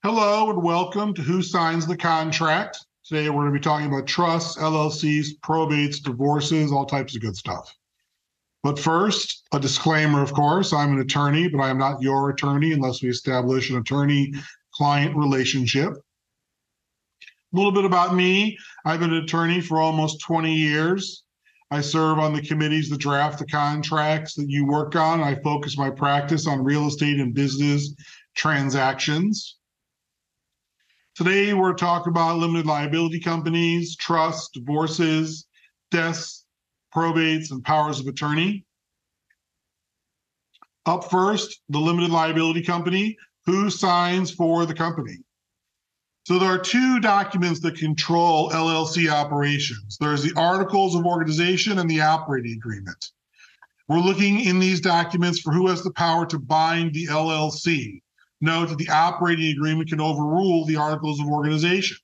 Hello and welcome to Who Signs the Contract. Today we're going to be talking about trusts, LLCs, probates, divorces, all types of good stuff. But first, a disclaimer, of course. I'm an attorney, but I am not your attorney unless we establish an attorney-client relationship. A little bit about me. I've been an attorney for almost 20 years. I serve on the committees that draft the contracts that you work on. I focus my practice on real estate and business transactions. Today, we're talking about limited liability companies, trusts, divorces, deaths, probates, and powers of attorney. Up first, the limited liability company. Who signs for the company? So there are two documents that control LLC operations. There's the Articles of Organization and the Operating Agreement. We're looking in these documents for who has the power to bind the LLC. Note that the operating agreement can overrule the Articles of Organization.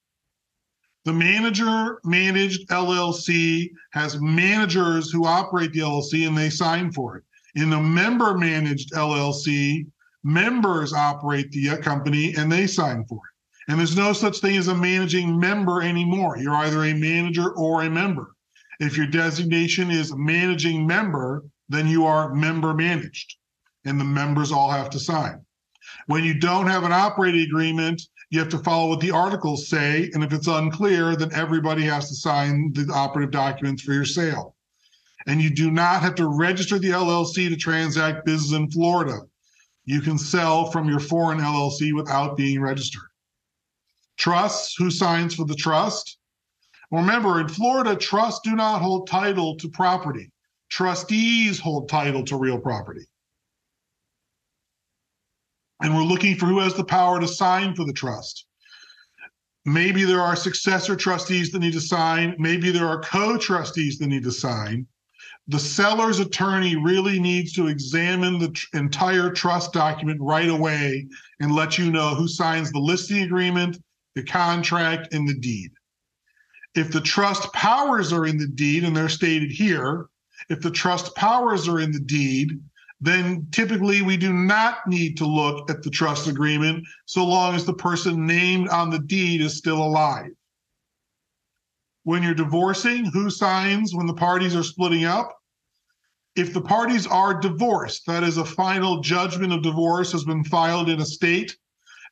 The manager-managed LLC has managers who operate the LLC and they sign for it. In the member-managed LLC, members operate the company and they sign for it. And there's no such thing as a managing member anymore. You're either a manager or a member. If your designation is managing member, then you are member-managed, and the members all have to sign. When you don't have an operating agreement, you have to follow what the articles say, and if it's unclear, then everybody has to sign the operative documents for your sale. And you do not have to register the LLC to transact business in Florida. You can sell from your foreign LLC without being registered. Trusts, who signs for the trust? Remember, in Florida, trusts do not hold title to property. Trustees hold title to real property. And we're looking for who has the power to sign for the trust. Maybe there are successor trustees that need to sign. Maybe there are co-trustees that need to sign. The seller's attorney really needs to examine the entire trust document right away and let you know who signs the listing agreement, the contract, and the deed. If the trust powers are in the deed, and they're stated here, if the trust powers are in the deed, then typically we do not need to look at the trust agreement so long as the person named on the deed is still alive. When you're divorcing, who signs when the parties are splitting up? If the parties are divorced, that is, a final judgment of divorce has been filed in a state,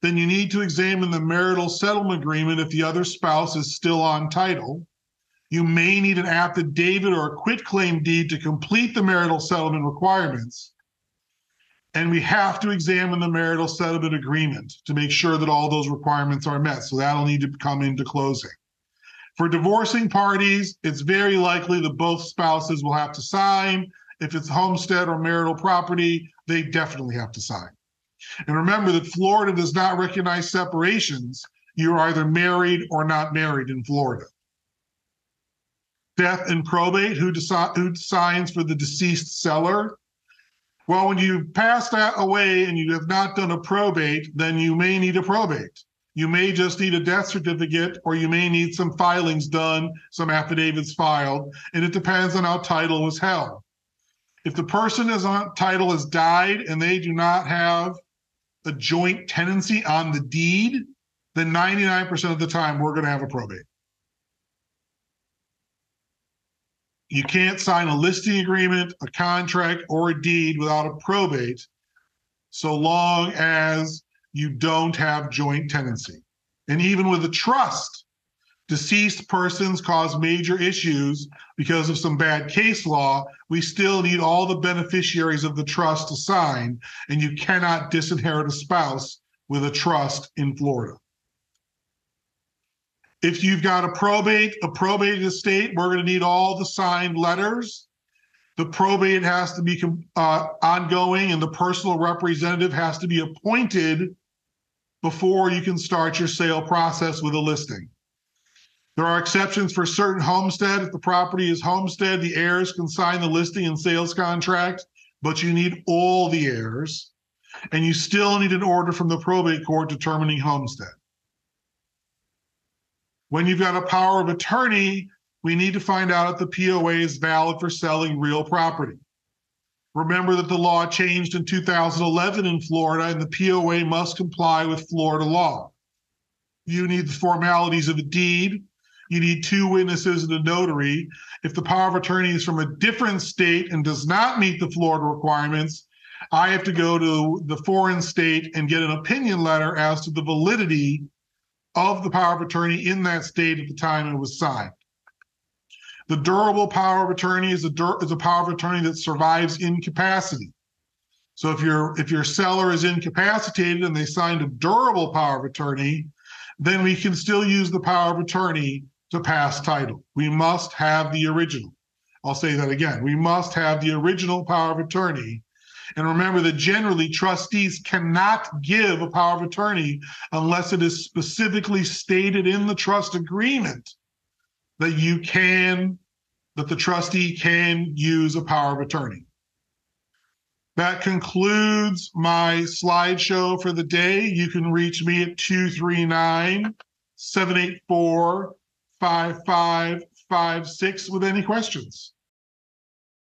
then you need to examine the marital settlement agreement if the other spouse is still on title. You may need an affidavit or a quitclaim deed to complete the marital settlement requirements. And we have to examine the marital settlement agreement to make sure that all those requirements are met. So that'll need to come into closing. For divorcing parties, it's very likely that both spouses will have to sign. If it's homestead or marital property, they definitely have to sign. And remember that Florida does not recognize separations. You're either married or not married in Florida. Death and probate, who signs for the deceased seller? Well, when you pass that away and you have not done a probate, then you may need a probate. You may just need a death certificate, or you may need some filings done, some affidavits filed, and it depends on how title was held. If the person is on title has died and they do not have a joint tenancy on the deed, then 99% of the time we're going to have a probate. You can't sign a listing agreement, a contract, or a deed without a probate so long as you don't have joint tenancy. And even with a trust, deceased persons cause major issues because of some bad case law. We still need all the beneficiaries of the trust to sign, and you cannot disinherit a spouse with a trust in Florida. If you've got a probated estate, we're going to need all the signed letters. The probate has to be ongoing, and the personal representative has to be appointed before you can start your sale process with a listing. There are exceptions for certain homestead. If the property is homestead, the heirs can sign the listing and sales contract, but you need all the heirs, and you still need an order from the probate court determining homestead. When you've got a power of attorney, we need to find out if the POA is valid for selling real property. Remember that the law changed in 2011 in Florida, and the POA must comply with Florida law. you need the formalities of a deed. You need 2 witnesses and a notary. If the power of attorney is from a different state and does not meet the Florida requirements, I have to go to the foreign state and get an opinion letter as to the validity of the power of attorney in that state at the time it was signed. The durable power of attorney is a power of attorney that survives incapacity. So if your seller is incapacitated and they signed a durable power of attorney, then we can still use the power of attorney to pass title. We must have the original. I'll say that again. We must have the original power of attorney. And remember that generally trustees cannot give a power of attorney unless it is specifically stated in the trust agreement that the trustee can use a power of attorney. That concludes my slideshow for the day. You can reach me at 239-784-5556 with any questions.